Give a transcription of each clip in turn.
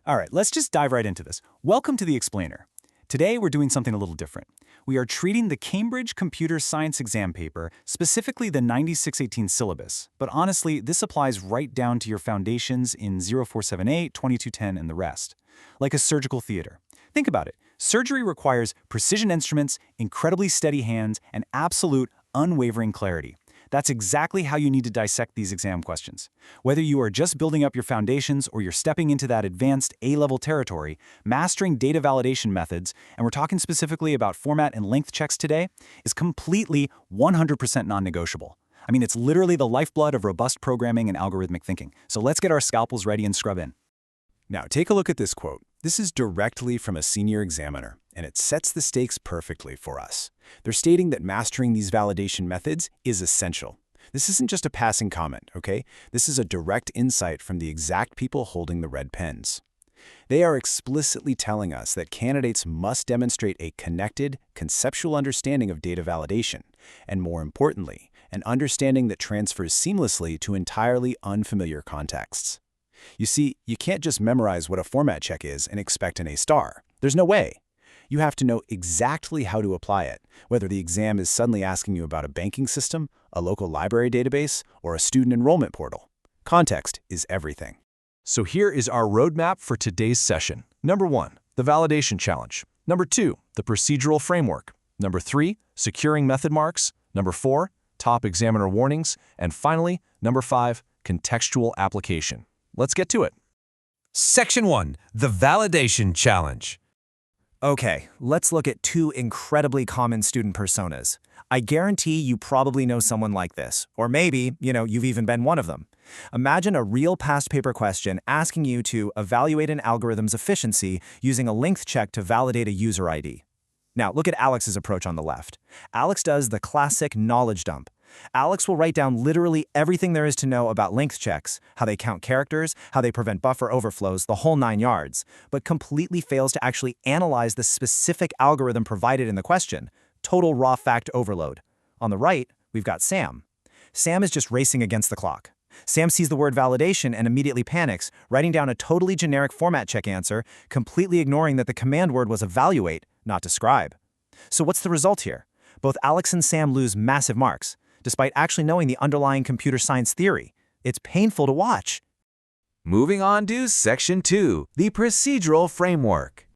All right, let's just dive right into this. Welcome to the Explainer. Today, we're doing something a little different. We are treating the Cambridge Computer Science exam paper, specifically the 9618 syllabus. But honestly, this applies right down to your foundations in 0478, 2210, and the rest. Like a surgical theater. Think about it. Surgery requires precision instruments, incredibly steady hands, and absolute, unwavering clarity. That's exactly how you need to dissect these exam questions. Whether you are just building up your foundations or you're stepping into that advanced A-level territory, mastering data validation methods, and we're talking specifically about format and length checks today, is completely 100% non-negotiable. I mean, it's literally the lifeblood of robust programming and algorithmic thinking. So let's get our scalpels ready and scrub in. Now, take a look at this quote. This is directly from a senior examiner, and it sets the stakes perfectly for us. They're stating that mastering these validation methods is essential. This isn't just a passing comment, okay? This is a direct insight from the exact people holding the red pens. They are explicitly telling us that candidates must demonstrate a connected, conceptual understanding of data validation, and more importantly, an understanding that transfers seamlessly to entirely unfamiliar contexts. You see, you can't just memorize what a format check is and expect an A star. There's no way. You have to know exactly how to apply it, whether the exam is suddenly asking you about a banking system, a local library database, or a student enrollment portal. Context is everything. So here is our roadmap for today's session. Number 1, the validation challenge. Number 2, the procedural framework. Number 3, securing method marks. Number 4, top examiner warnings. And finally, number 5, contextual application. Let's get to it. Section 1, the validation challenge. Okay, let's look at two incredibly common student personas. I guarantee you probably know someone like this, or maybe, you've even been one of them. Imagine a real past paper question asking you to evaluate an algorithm's efficiency using a length check to validate a user ID. Now, look at Alex's approach on the left. Alex does the classic knowledge dump. Alex will write down literally everything there is to know about length checks, how they count characters, how they prevent buffer overflows, the whole 9 yards, but completely fails to actually analyze the specific algorithm provided in the question. Total raw fact overload. On the right, we've got Sam. Sam is just racing against the clock. Sam sees the word validation and immediately panics, writing down a totally generic format check answer, completely ignoring that the command word was evaluate, not describe. So what's the result here? Both Alex and Sam lose massive marks, despite actually knowing the underlying computer science theory. It's painful to watch. Moving on to Section 2, the procedural framework.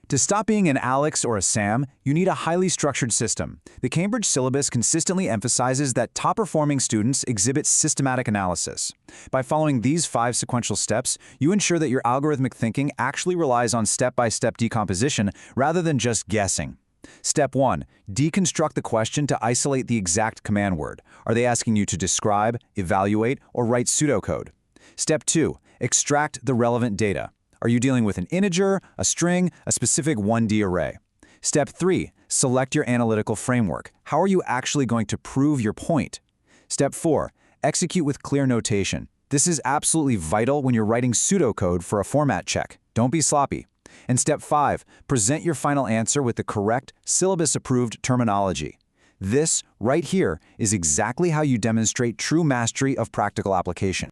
To stop being an Alex or a Sam, you need a highly structured system. The Cambridge syllabus consistently emphasizes that top-performing students exhibit systematic analysis. By following these 5 sequential steps, you ensure that your algorithmic thinking actually relies on step-by-step decomposition rather than just guessing. Step 1. Deconstruct the question to isolate the exact command word. Are they asking you to describe, evaluate, or write pseudocode? Step 2. Extract the relevant data. Are you dealing with an integer, a string, a specific 1D array? Step 3. Select your analytical framework. How are you actually going to prove your point? Step 4. Execute with clear notation. This is absolutely vital when you're writing pseudocode for a format check. Don't be sloppy. And step 5, present your final answer with the correct, syllabus-approved terminology. This, right here, is exactly how you demonstrate true mastery of practical application.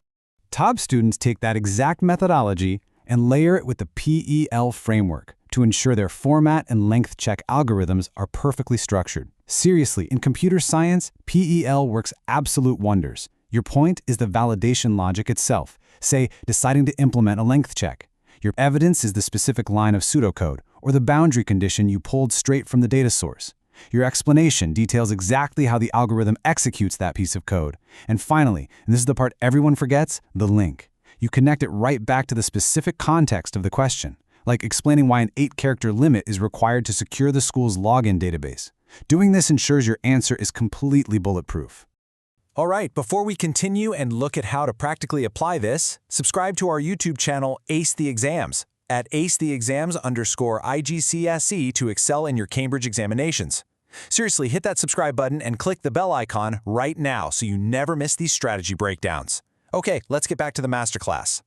Top students take that exact methodology and layer it with the PEL framework to ensure their format and length check algorithms are perfectly structured. Seriously, in computer science, PEL works absolute wonders. Your point is the validation logic itself, say, deciding to implement a length check. Your evidence is the specific line of pseudocode or the boundary condition you pulled straight from the data source. Your explanation details exactly how the algorithm executes that piece of code. And finally, and this is the part everyone forgets, the link. You connect it right back to the specific context of the question, like explaining why an 8-character limit is required to secure the school's login database. Doing this ensures your answer is completely bulletproof. All right, before we continue and look at how to practically apply this, subscribe to our YouTube channel, Ace the Exams, at acetheexams_IGCSE to excel in your Cambridge examinations. Seriously, hit that subscribe button and click the bell icon right now so you never miss these strategy breakdowns. Okay, let's get back to the masterclass.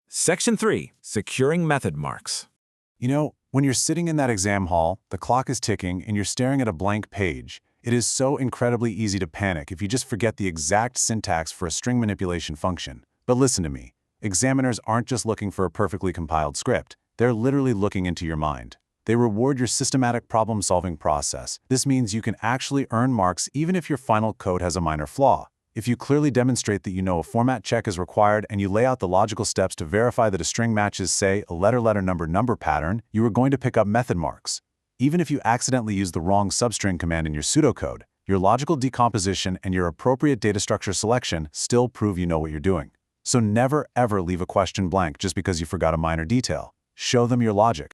Section 3, securing method marks. When you're sitting in that exam hall, the clock is ticking, and you're staring at a blank page, it is so incredibly easy to panic if you just forget the exact syntax for a string manipulation function. But listen to me. Examiners aren't just looking for a perfectly compiled script. They're literally looking into your mind. They reward your systematic problem-solving process. This means you can actually earn marks even if your final code has a minor flaw. If you clearly demonstrate that you know a format check is required and you lay out the logical steps to verify that a string matches, say, a letter-letter-number-number pattern, you are going to pick up method marks. Even if you accidentally use the wrong substring command in your pseudocode, your logical decomposition and your appropriate data structure selection still prove you know what you're doing. So never ever leave a question blank just because you forgot a minor detail. Show them your logic.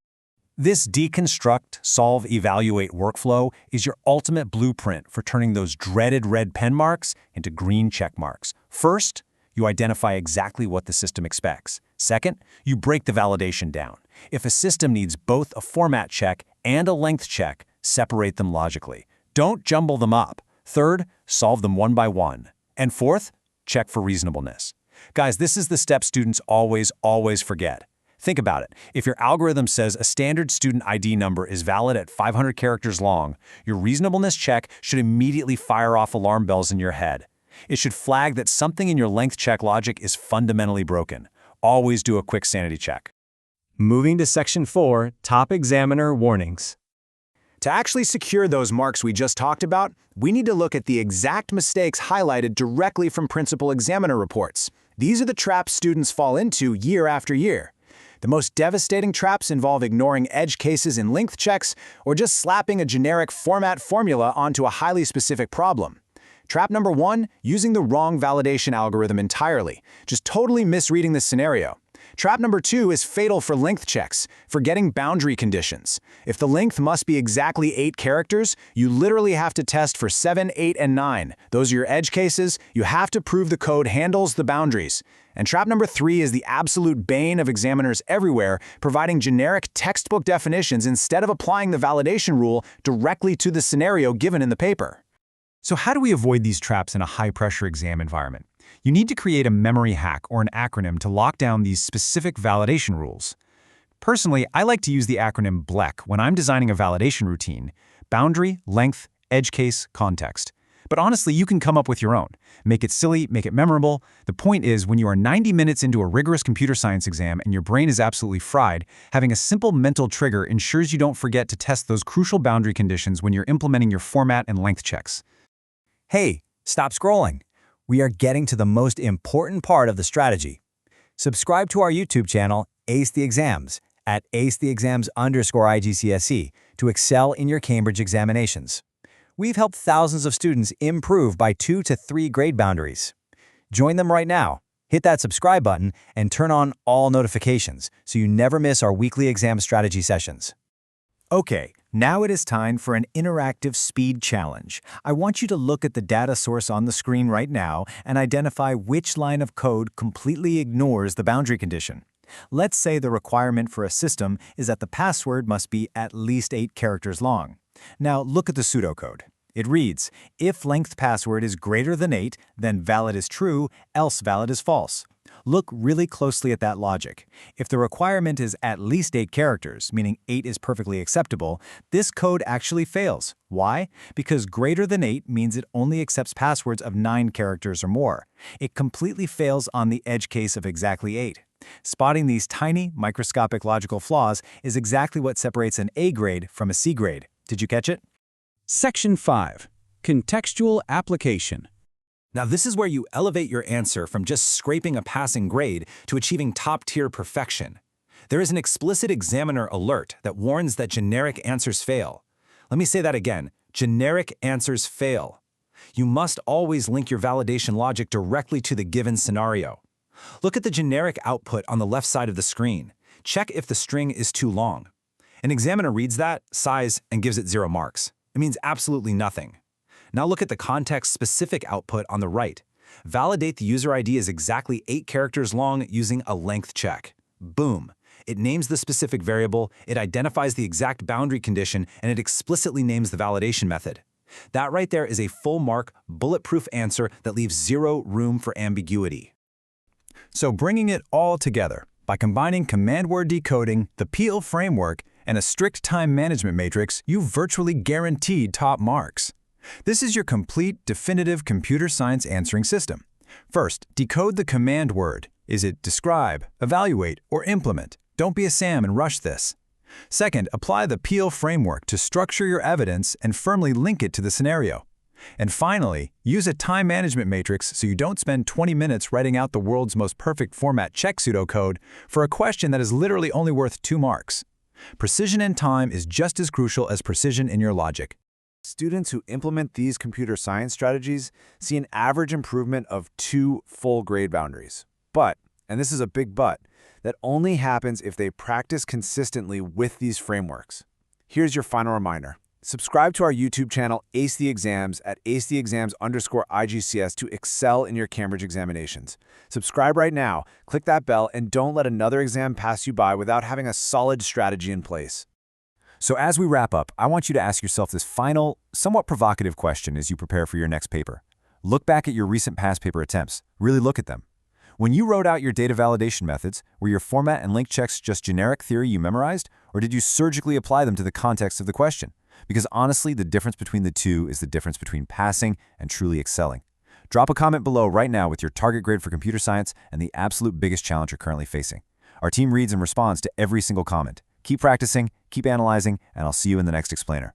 This deconstruct, solve, evaluate workflow is your ultimate blueprint for turning those dreaded red pen marks into green check marks. First, you identify exactly what the system expects. Second, you break the validation down. If a system needs both a format check and a length check, separate them logically. Don't jumble them up. Third, solve them one by one. And fourth, check for reasonableness. Guys, this is the step students always forget. Think about it. If your algorithm says a standard student ID number is valid at 500 characters long, your reasonableness check should immediately fire off alarm bells in your head. It should flag that something in your length check logic is fundamentally broken. Always do a quick sanity check. Moving to Section 4, Top Examiner Warnings. To actually secure those marks we just talked about, we need to look at the exact mistakes highlighted directly from principal examiner reports. These are the traps students fall into year after year. The most devastating traps involve ignoring edge cases in length checks or just slapping a generic format formula onto a highly specific problem. Trap number 1, using the wrong validation algorithm entirely, just totally misreading the scenario. Trap number 2 is fatal for length checks, forgetting boundary conditions. If the length must be exactly 8 characters, you literally have to test for 7, 8, and 9. Those are your edge cases. You have to prove the code handles the boundaries. And trap number 3 is the absolute bane of examiners everywhere, providing generic textbook definitions instead of applying the validation rule directly to the scenario given in the paper. So how do we avoid these traps in a high-pressure exam environment? You need to create a memory hack or an acronym to lock down these specific validation rules. Personally, I like to use the acronym BLEC when I'm designing a validation routine: boundary, length, edge case, context. But honestly, you can come up with your own. Make it silly, make it memorable. The point is, when you are 90 minutes into a rigorous computer science exam and your brain is absolutely fried, having a simple mental trigger ensures you don't forget to test those crucial boundary conditions when you're implementing your format and length checks. Hey, stop scrolling. We are getting to the most important part of the strategy. Subscribe to our YouTube channel, Ace the Exams, at acetheexams_IGCSE to excel in your Cambridge examinations. We've helped thousands of students improve by 2 to 3 grade boundaries. Join them right now. Hit that subscribe button and turn on all notifications so you never miss our weekly exam strategy sessions. Okay, now it is time for an interactive speed challenge. I want you to look at the data source on the screen right now and identify which line of code completely ignores the boundary condition. Let's say the requirement for a system is that the password must be at least 8 characters long. Now look at the pseudocode. It reads, if length password is greater than 8, then valid is true, else valid is false. Look really closely at that logic. If the requirement is at least 8 characters, meaning 8 is perfectly acceptable, this code actually fails. Why? Because greater than 8 means it only accepts passwords of 9 characters or more. It completely fails on the edge case of exactly 8. Spotting these tiny, microscopic logical flaws is exactly what separates an A grade from a C grade. Did you catch it? Section 5. Contextual Application. Now this is where you elevate your answer from just scraping a passing grade to achieving top-tier perfection. There is an explicit examiner alert that warns that generic answers fail. Let me say that again. Generic answers fail. You must always link your validation logic directly to the given scenario. Look at the generic output on the left side of the screen. Check if the string is too long. An examiner reads that, sighs, and gives it 0 marks. It means absolutely nothing. Now look at the context-specific output on the right. Validate the user ID is exactly 8 characters long using a length check. Boom. It names the specific variable, it identifies the exact boundary condition, and it explicitly names the validation method. That right there is a full-mark, bulletproof answer that leaves 0 room for ambiguity. So bringing it all together, by combining command word decoding, the PEAL framework, and a strict time management matrix, you virtually guaranteed top marks. This is your complete, definitive computer science answering system. First, decode the command word. Is it describe, evaluate, or implement? Don't be a Sam and rush this. Second, apply the Peel framework to structure your evidence and firmly link it to the scenario. And finally, use a time management matrix so you don't spend 20 minutes writing out the world's most perfect format check pseudocode for a question that is literally only worth 2 marks. Precision in time is just as crucial as precision in your logic. Students who implement these computer science strategies see an average improvement of 2 full grade boundaries. But, and this is a big but, that only happens if they practice consistently with these frameworks. Here's your final reminder. Subscribe to our YouTube channel, Ace the Exams, at acetheexams_IGCS to excel in your Cambridge examinations. Subscribe right now, click that bell, and don't let another exam pass you by without having a solid strategy in place. So as we wrap up, I want you to ask yourself this final, somewhat provocative question as you prepare for your next paper. Look back at your recent past paper attempts. Really look at them. When you wrote out your data validation methods, were your format and link checks just generic theory you memorized, or did you surgically apply them to the context of the question? Because honestly, the difference between the two is the difference between passing and truly excelling. Drop a comment below right now with your target grade for computer science and the absolute biggest challenge you're currently facing. Our team reads and responds to every single comment. Keep practicing, keep analyzing, and I'll see you in the next explainer.